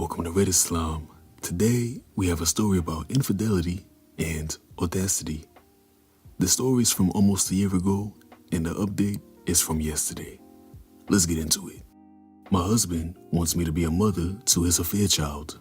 Welcome to Red Islam. Today, we have a story about infidelity and audacity. The story is from almost a year ago, and the update is from yesterday. Let's get into it. My husband wants me to be a mother to his affair child.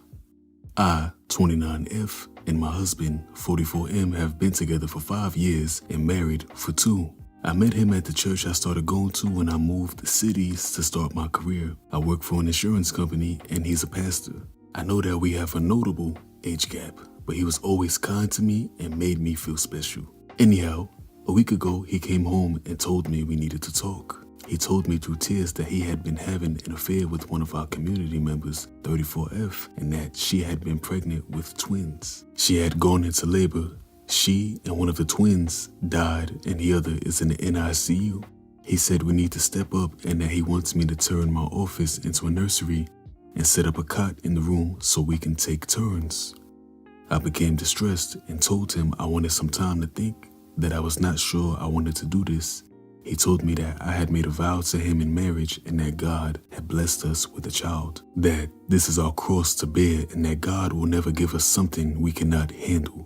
I, 29F, and my husband, 44M, have been together for 5 years and married for 2. I met him at the church I started going to when I moved cities to start my career. I work for an insurance company and he's a pastor. I know that we have a notable age gap, but he was always kind to me and made me feel special. Anyhow, a week ago he came home and told me we needed to talk. He told me through tears that he had been having an affair with one of our community members, 34F, and that she had been pregnant with twins. She had gone into labor. She and one of the twins died and the other is in the NICU. He said we need to step up and that he wants me to turn my office into a nursery and set up a cot in the room so we can take turns. I became distressed and told him I wanted some time to think, that I was not sure I wanted to do this. He told me that I had made a vow to him in marriage and that God had blessed us with a child, that this is our cross to bear and that God will never give us something we cannot handle.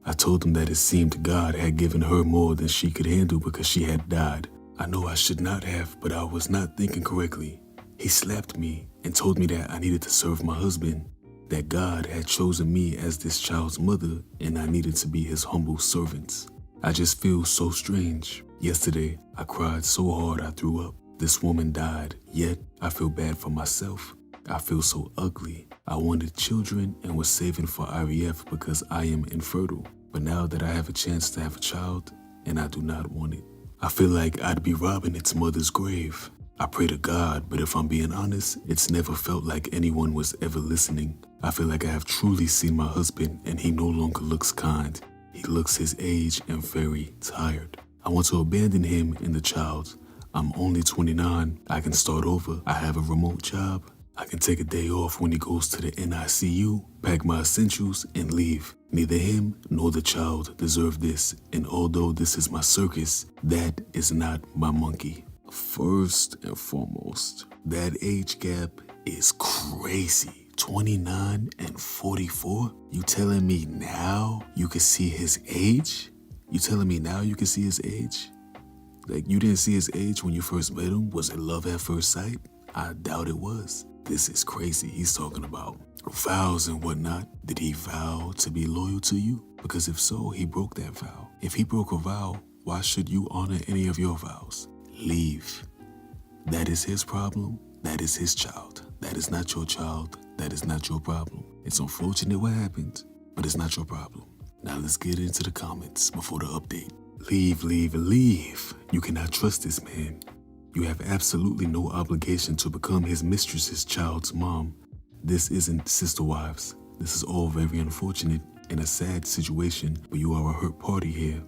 I told him that it seemed God had given her more than she could handle because she had died. I know I should not have, but I was not thinking correctly. He slapped me and told me that I needed to serve my husband, that God had chosen me as this child's mother and I needed to be his humble servant. I just feel so strange. Yesterday, I cried so hard I threw up. This woman died, yet I feel bad for myself. I feel so ugly. I wanted children and was saving for IVF because I am infertile. But now that I have a chance to have a child, and I do not want it, I feel like I'd be robbing its mother's grave. I pray to God, but if I'm being honest, it's never felt like anyone was ever listening. I feel like I have truly seen my husband and he no longer looks kind. He looks his age and very tired. I want to abandon him and the child. I'm only 29. I can start over. I have a remote job. I can take a day off when he goes to the NICU, pack my essentials, and leave. Neither him nor the child deserve this, and although this is my circus, that is not my monkey. First and foremost, that age gap is crazy. 29 and 44? You telling me now you can see his age? You telling me now you can see his age? Like, you didn't see his age when you first met him? Was it love at first sight? I doubt it was. This is crazy. He's talking about vows and whatnot. Did he vow to be loyal to you? Because if so, he broke that vow. If he broke a vow, why should you honor any of your vows? Leave. That is his problem. That is his child. That is not your child. That is not your problem. It's unfortunate what happened, but it's not your problem. Now let's get into the comments before the update. Leave, leave, leave. You cannot trust this man. You have absolutely no obligation to become his mistress's child's mom. This isn't Sister Wives. This is all very unfortunate and a sad situation, but you are a hurt party here.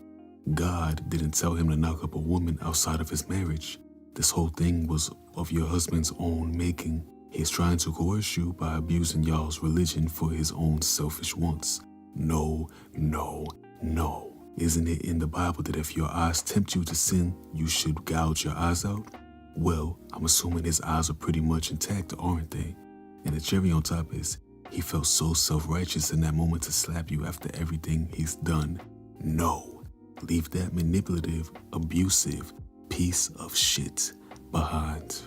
God didn't tell him to knock up a woman outside of his marriage. This whole thing was of your husband's own making. He's trying to coerce you by abusing y'all's religion for his own selfish wants. No, no, no. Isn't it in the Bible that if your eyes tempt you to sin, you should gouge your eyes out? Well, I'm assuming his eyes are pretty much intact, aren't they? And the cherry on top is, he felt so self-righteous in that moment to slap you after everything he's done. No. Leave that manipulative, abusive piece of shit behind.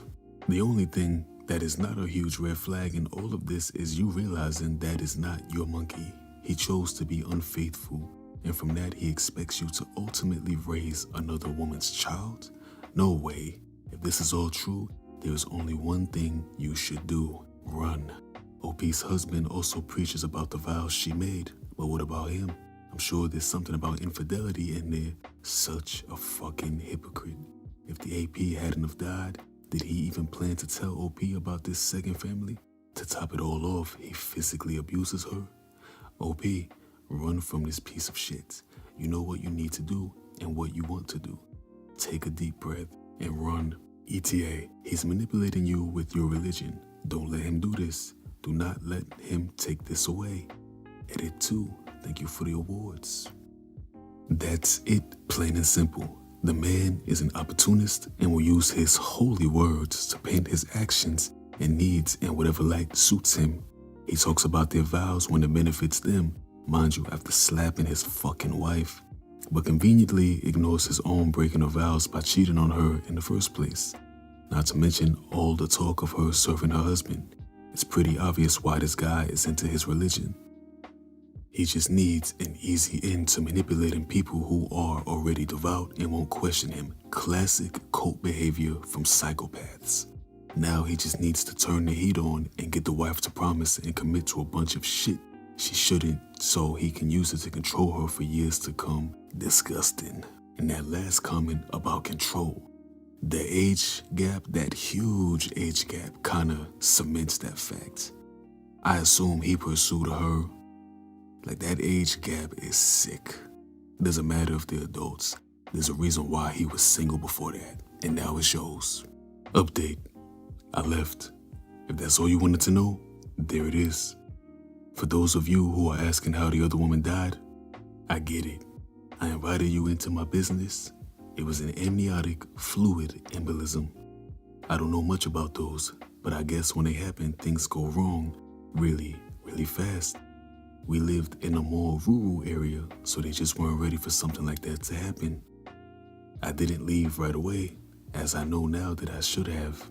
The only thing that is not a huge red flag in all of this is you realizing that is not your monkey. He chose to be unfaithful. And from that, he expects you to ultimately raise another woman's child? No way. If this is all true, there's only one thing you should do. Run. OP's husband also preaches about the vows she made, but what about him? I'm sure there's something about infidelity in there. Such a fucking hypocrite. If the AP hadn't have died, did he even plan to tell OP about this second family? To top it all off, he physically abuses her? OP, run from this piece of shit. You know what you need to do and what you want to do. Take a deep breath and run. AITAH, he's manipulating you with your religion. Don't let him do this. Do not let him take this away. Edit 2, thank you for the awards. That's it, plain and simple. The man is an opportunist and will use his holy words to paint his actions and needs in whatever light suits him. He talks about their vows when it benefits them, mind you, after slapping his fucking wife, but conveniently ignores his own breaking of vows by cheating on her in the first place. Not to mention all the talk of her serving her husband. It's pretty obvious why this guy is into his religion. He just needs an easy in to manipulating people who are already devout and won't question him. Classic cult behavior from psychopaths. Now he just needs to turn the heat on and get the wife to promise and commit to a bunch of shit she shouldn't, so he can use it to control her for years to come. Disgusting. And that last comment about control. The age gap, that huge age gap, kinda cements that fact. I assume he pursued her. Like, that age gap is sick. Doesn't matter if they're adults. There's a reason why he was single before that, and now it shows. Update. I left. If that's all you wanted to know, there it is. For those of you who are asking how the other woman died, I get it. I invited you into my business. It was an amniotic fluid embolism. I don't know much about those, but I guess when they happen, things go wrong really, really fast. We lived in a more rural area, so they just weren't ready for something like that to happen. I didn't leave right away, as I know now that I should have.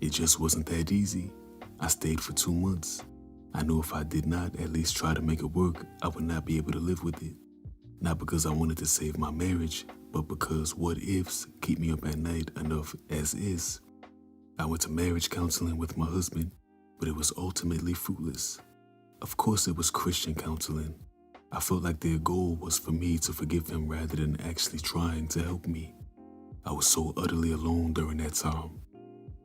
It just wasn't that easy. I stayed for 2 months. I knew if I did not at least try to make it work, I would not be able to live with it. Not because I wanted to save my marriage, but because what ifs keep me up at night enough as is. I went to marriage counseling with my husband, but it was ultimately fruitless. Of course it was Christian counseling. I felt like their goal was for me to forgive him rather than actually trying to help me. I was so utterly alone during that time.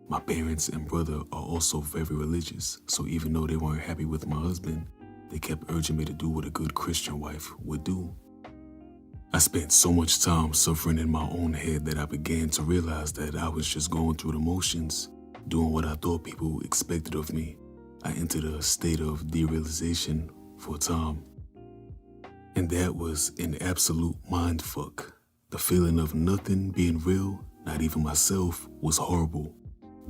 My parents and brother are also very religious, so even though they weren't happy with my husband, they kept urging me to do what a good Christian wife would do. I spent so much time suffering in my own head that I began to realize that I was just going through the motions, doing what I thought people expected of me. I entered a state of derealization for a time. And that was an absolute mindfuck. The feeling of nothing being real, not even myself, was horrible.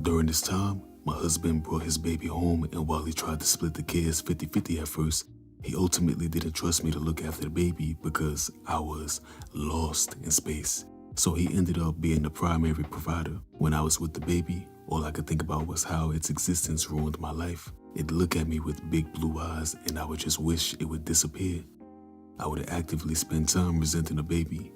During this time, my husband brought his baby home, and while he tried to split the kids 50-50 at first, he ultimately didn't trust me to look after the baby because I was lost in space. So he ended up being the primary provider. When I was with the baby, all I could think about was how its existence ruined my life. It'd look at me with big blue eyes, and I would just wish it would disappear. I would actively spend time resenting the baby.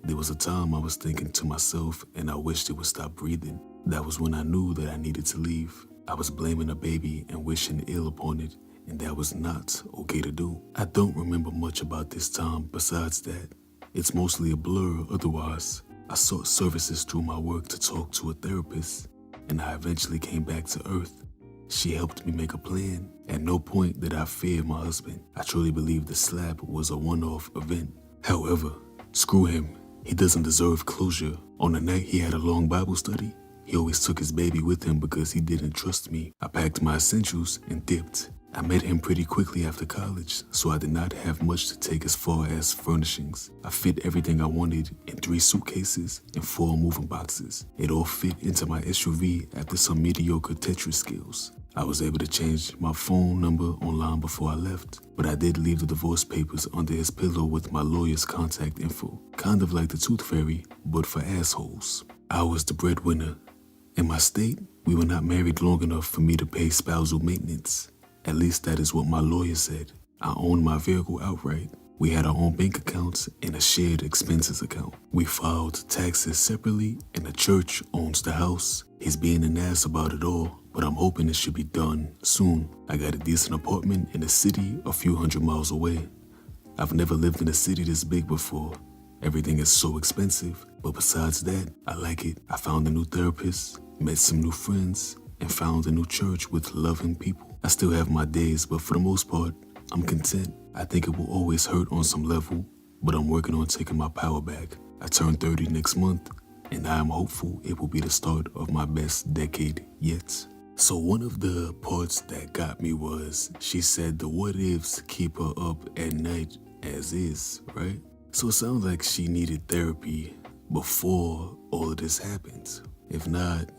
There was a time I was thinking to myself, and I wished it would stop breathing. That was when I knew that I needed to leave. I was blaming the baby and wishing ill upon it, and that was not okay to do. I don't remember much about this time besides that. It's mostly a blur otherwise. I sought services through my work to talk to a therapist, and I eventually came back to Earth. She helped me make a plan. At no point did I fear my husband. I truly believe the slap was a one-off event. However, screw him. He doesn't deserve closure. On the night he had a long Bible study, he always took his baby with him because he didn't trust me. I packed my essentials and dipped. I met him pretty quickly after college, so I did not have much to take as far as furnishings. I fit everything I wanted in 3 suitcases and 4 moving boxes. It all fit into my SUV after some mediocre Tetris skills. I was able to change my phone number online before I left, but I did leave the divorce papers under his pillow with my lawyer's contact info. Kind of like the Tooth Fairy, but for assholes. I was the breadwinner. In my state, we were not married long enough for me to pay spousal maintenance. At least that is what my lawyer said. I owned my vehicle outright. We had our own bank accounts and a shared expenses account. We filed taxes separately, and the church owns the house. He's being an ass about it all, but I'm hoping it should be done soon. I got a decent apartment in a city a few hundred miles away. I've never lived in a city this big before. Everything is so expensive, but besides that, I like it. I found a new therapist, met some new friends, and found a new church with loving people. I still have my days, but for the most part, I'm content. I think it will always hurt on some level, but I'm working on taking my power back. I turn 30 next month, and I am hopeful it will be the start of my best decade yet. So one of the parts that got me was, she said the what ifs keep her up at night as is, right? So it sounds like she needed therapy before all of this happened. If not,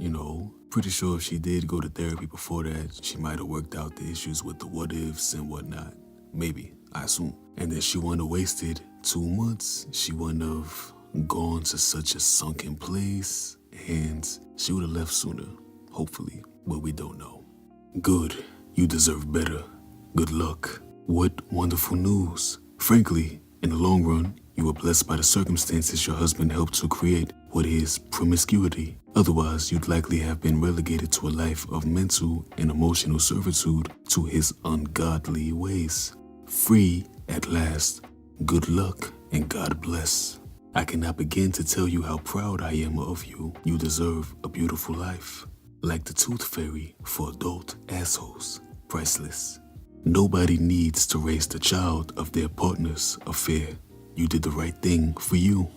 Pretty sure if she did go to therapy before that, she might have worked out the issues with the what ifs and whatnot. Maybe, I assume. And then she wouldn't have wasted 2 months. She wouldn't have gone to such a sunken place. And she would have left sooner, hopefully, but we don't know. Good, you deserve better. Good luck. What wonderful news. Frankly, in the long run, you were blessed by the circumstances your husband helped to create what is promiscuity. Otherwise, you'd likely have been relegated to a life of mental and emotional servitude to his ungodly ways. Free at last. Good luck and God bless. I cannot begin to tell you how proud I am of you. You deserve a beautiful life. Like the tooth fairy for adult assholes. Priceless. Nobody needs to raise the child of their partner's affair. You did the right thing for you.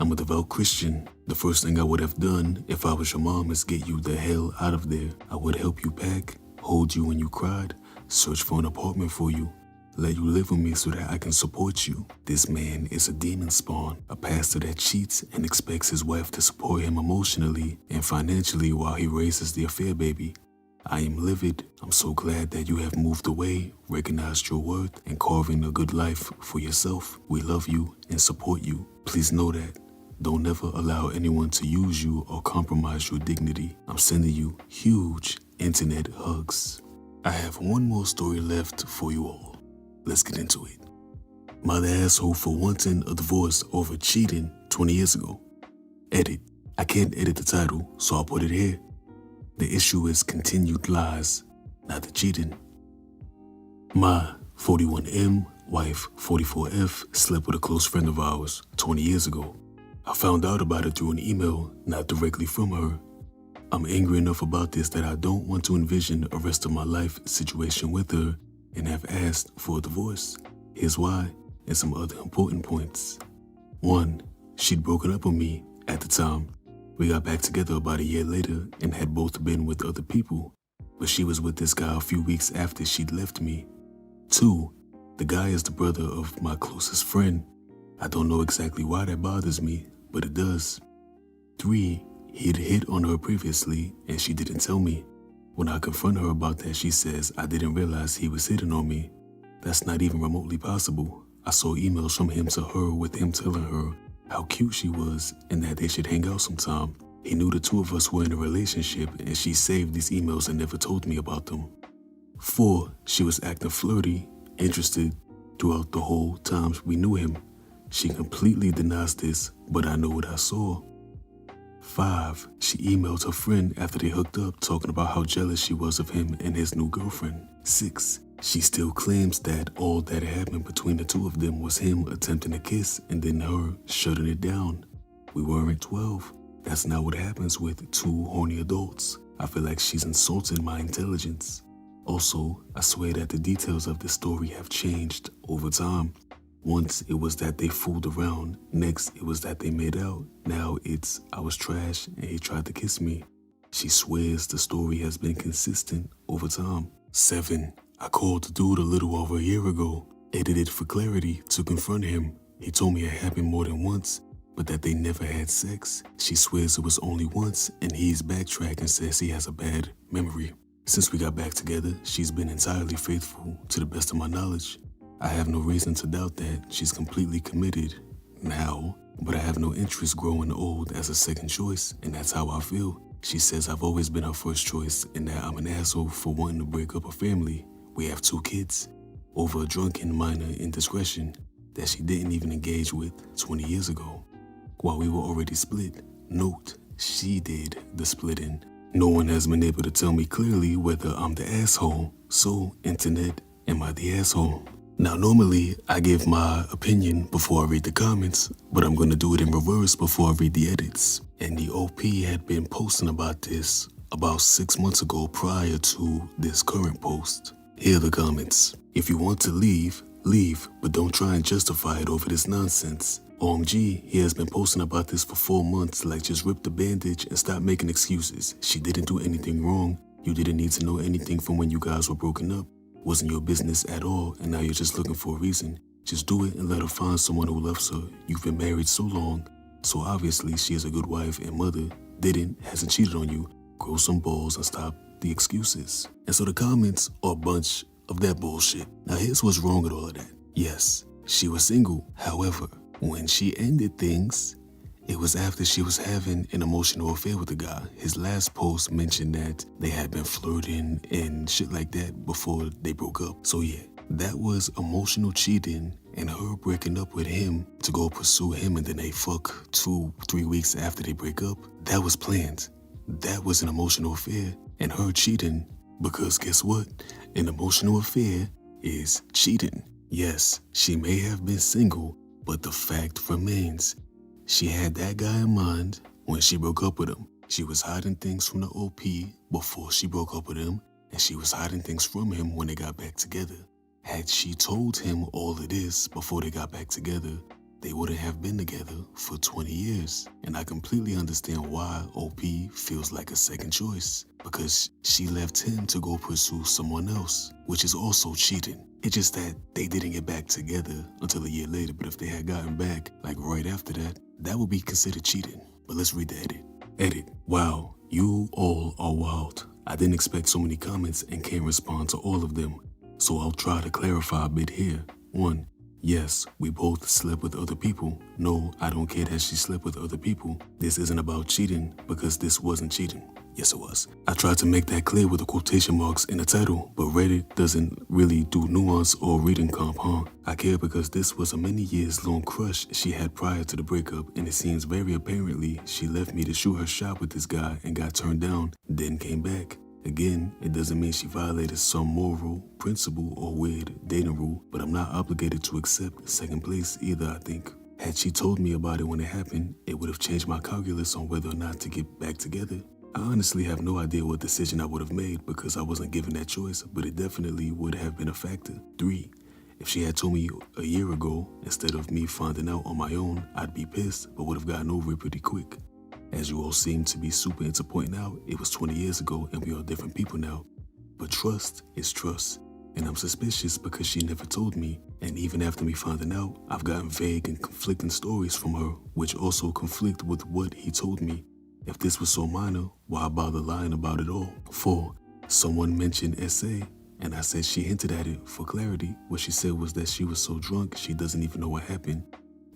I'm a devout Christian. The first thing I would have done if I was your mom is get you the hell out of there. I would help you pack, hold you when you cried, search for an apartment for you, let you live with me so that I can support you. This man is a demon spawn, a pastor that cheats and expects his wife to support him emotionally and financially while he raises the affair baby. I am livid. I'm so glad that you have moved away, recognized your worth, and carving a good life for yourself. We love you and support you. Please know that. Don't ever allow anyone to use you or compromise your dignity. I'm sending you huge internet hugs. I have one more story left for you all. Let's get into it. Mother asshole for wanting a divorce over cheating 20 years ago. Edit. I can't edit the title, so I'll put it here. The issue is continued lies, not the cheating. My 41M, wife 44F, slept with a close friend of ours 20 years ago. I found out about it through an email, not directly from her. I'm angry enough about this that I don't want to envision a rest of my life situation with her and have asked for a divorce. Here's why, and some other important points. 1. She'd broken up with me at the time. We got back together about a year later and had both been with other people, but she was with this guy a few weeks after she'd left me. 2. The guy is the brother of my closest friend. I don't know exactly why that bothers me, but it does. 3. He'd hit on her previously and she didn't tell me. When I confront her about that, she says I didn't realize he was hitting on me. That's not even remotely possible. I saw emails from him to her with him telling her how cute she was and that they should hang out sometime. He knew the two of us were in a relationship and she saved these emails and never told me about them. 4. She was acting flirty, interested throughout the whole time we knew him. She completely denies this, but I know what I saw. 5. She emailed her friend after they hooked up talking about how jealous she was of him and his new girlfriend. 6. She still claims that all that happened between the two of them was him attempting a kiss and then her shutting it down. We weren't 12. That's not what happens with two horny adults. I feel like she's insulting my intelligence. Also, I swear that the details of this story have changed over time. Once it was that they fooled around, next it was that they made out. Now it's I was trash and he tried to kiss me. She swears the story has been consistent over time. 7. I called the dude a little over a year ago, edited for clarity to confront him. He told me it happened more than once, but that they never had sex. She swears it was only once and he's backtracked and says he has a bad memory. Since we got back together, she's been entirely faithful to the best of my knowledge. I have no reason to doubt that she's completely committed now, but I have no interest growing old as a second choice, and that's how I feel. She says I've always been her first choice and that I'm an asshole for wanting to break up a family. We have 2 kids over a drunken minor indiscretion that she didn't even engage with 20 years ago. While we were already split, note, she did the splitting. No one has been able to tell me clearly whether I'm the asshole, so internet, am I the asshole? Now normally I give my opinion before I read the comments, but I'm gonna do it in reverse before I read the edits. And the OP had been posting about this about 6 months ago prior to this current post. Here are the comments. If you want to leave, leave, but don't try and justify it over this nonsense. OMG, he has been posting about this for 4 months, like just rip the bandage and stop making excuses. She didn't do anything wrong. You didn't need to know anything from when you guys were broken up. Wasn't your business at all, and now you're just looking for a reason. Just do it and let her find someone who loves her. You've been married so long, so obviously she is a good wife and mother, hasn't cheated on you. grow some balls and stop the excuses. And so the comments are a bunch of that bullshit. Now here's what's wrong with all of that. Yes, she was single. However, when she ended things, it was after she was having an emotional affair with the guy. His last post mentioned that they had been flirting and shit like that before they broke up. So yeah, that was emotional cheating and her breaking up with him to go pursue him, and then they fuck 2-3 weeks after they break up. That was planned. That was an emotional affair and her cheating, because guess what? An emotional affair is cheating. Yes, she may have been single, but the fact remains, she had that guy in mind when she broke up with him. She was hiding things from the OP before she broke up with him, and she was hiding things from him when they got back together. Had she told him all of this before they got back together, they wouldn't have been together for 20 years. And I completely understand why OP feels like a second choice, because she left him to go pursue someone else, which is also cheating. It's just that they didn't get back together until a year later, but if they had gotten back like right after that, that would be considered cheating. But let's read the edit. Edit. Wow, you all are wild. I didn't expect so many comments and can't respond to all of them, so I'll try to clarify a bit here. 1. Yes, we both slept with other people. No, I don't care that she slept with other people. This isn't about cheating, because this wasn't cheating. Yes, it was. I tried to make that clear with the quotation marks in the title, but Reddit doesn't really do nuance or reading comp, huh? I care because this was a many years long crush she had prior to the breakup, and it seems very apparently she left me to shoot her shot with this guy and got turned down, then came back. Again, it doesn't mean she violated some moral, principle, or weird dating rule, but I'm not obligated to accept second place either, I think. Had she told me about it when it happened, it would have changed my calculus on whether or not to get back together. I honestly have no idea what decision I would have made because I wasn't given that choice, but it definitely would have been a factor. 3. If she had told me a year ago, instead of me finding out on my own, I'd be pissed, but would have gotten over it pretty quick. As you all seem to be super into pointing out, it was 20 years ago and we are different people now. But trust is trust, and I'm suspicious because she never told me, and even after me finding out, I've gotten vague and conflicting stories from her, which also conflict with what he told me. If this was so minor, why bother lying about it all? 4. Someone mentioned SA, and I said she hinted at it. For clarity, what she said was that she was so drunk she doesn't even know what happened,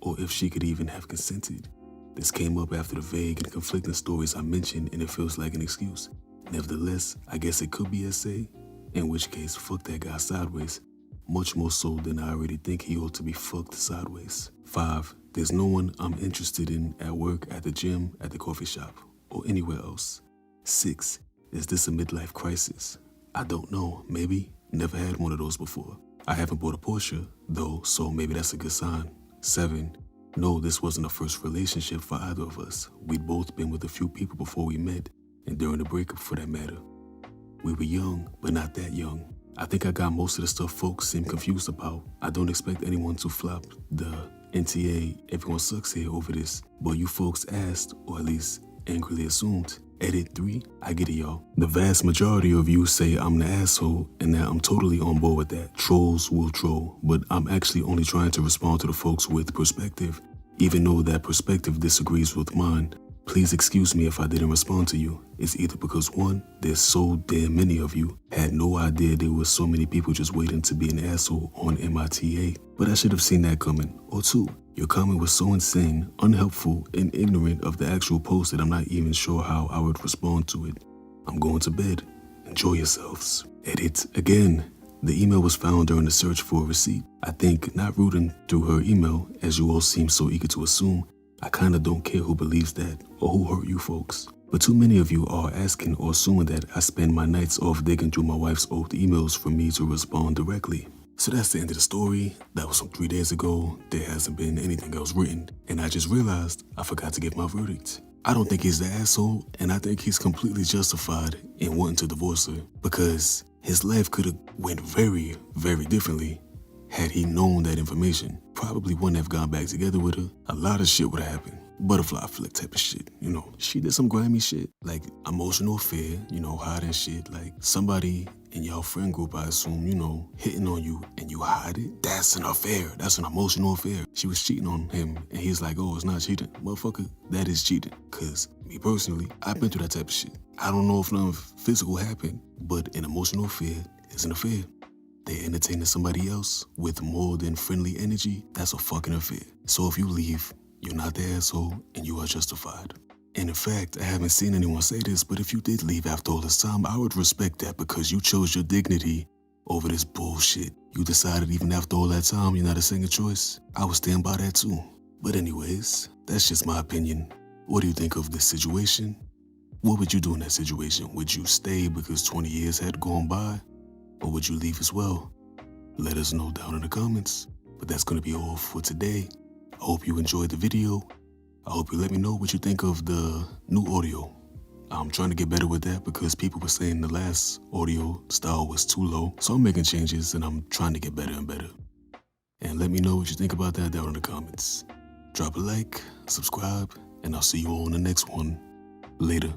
or if she could even have consented. This came up after the vague and conflicting stories I mentioned, and it feels like an excuse. Nevertheless, I guess it could be SA, in which case, fuck that guy sideways. Much more so than I already think he ought to be fucked sideways. 5. There's no one I'm interested in at work, at the gym, at the coffee shop, or anywhere else. 6. Is this a midlife crisis? I don't know, maybe. Never had one of those before. I haven't bought a Porsche, though, so maybe that's a good sign. 7. No, this wasn't a first relationship for either of us. We'd both been with a few people before we met, and during the breakup for that matter. We were young, but not that young. I think I got most of the stuff folks seem confused about. I don't expect anyone to flop the NTA, everyone sucks here over this, but you folks asked, or at least angrily assumed. Edit 3, I get it, y'all. The vast majority of you say I'm the asshole, and that I'm totally on board with that. Trolls will troll, but I'm actually only trying to respond to the folks with perspective, even though that perspective disagrees with mine. Please excuse me if I didn't respond to you. It's either because 1, there's so damn many of you, had no idea there were so many people just waiting to be an asshole on MITA, but I should have seen that coming. Or 2, your comment was so insane, unhelpful, and ignorant of the actual post that I'm not even sure how I would respond to it. I'm going to bed. Enjoy yourselves. Edit again. The email was found during the search for a receipt. I think not rooting through her email, as you all seem so eager to assume. I kinda don't care who believes that or who hurt you folks. But too many of you are asking or assuming that I spend my nights off digging through my wife's old emails for me to respond directly. So that's the end of the story. That was from 3 days ago. There hasn't been anything else written. And I just realized I forgot to give my verdict. I don't think he's the asshole, and I think he's completely justified in wanting to divorce her because his life could have went very, very differently had he known that information. Probably wouldn't have gone back together with her. A lot of shit would have happened. Butterfly flick type of shit, you know. She did some grimy shit, like emotional affair, you know, hiding shit. Like somebody in y'all friend group, I assume, hitting on you and you hide it, that's an affair. That's an emotional affair. She was cheating on him and he's like, oh, it's not cheating. Motherfucker, that is cheating. Cause me personally, I've been through that type of shit. I don't know if nothing physical happened, but an emotional affair is an affair. They're entertaining somebody else with more than friendly energy, that's a fucking affair. So if you leave, you're not the asshole and you are justified. And in fact, I haven't seen anyone say this, but if you did leave after all this time, I would respect that because you chose your dignity over this bullshit. You decided even after all that time you're not a second choice. I would stand by that too. But anyways, that's just my opinion. What do you think of this situation? What would you do in that situation? Would you stay because 20 years had gone by? Or would you leave as well? Let us know down in the comments. But that's going to be all for today. I hope you enjoyed the video. I hope you let me know what you think of the new audio. I'm trying to get better with that because people were saying the last audio style was too low. So I'm making changes and I'm trying to get better and better. And let me know what you think about that down in the comments. Drop a like, subscribe, and I'll see you all in the next one. Later.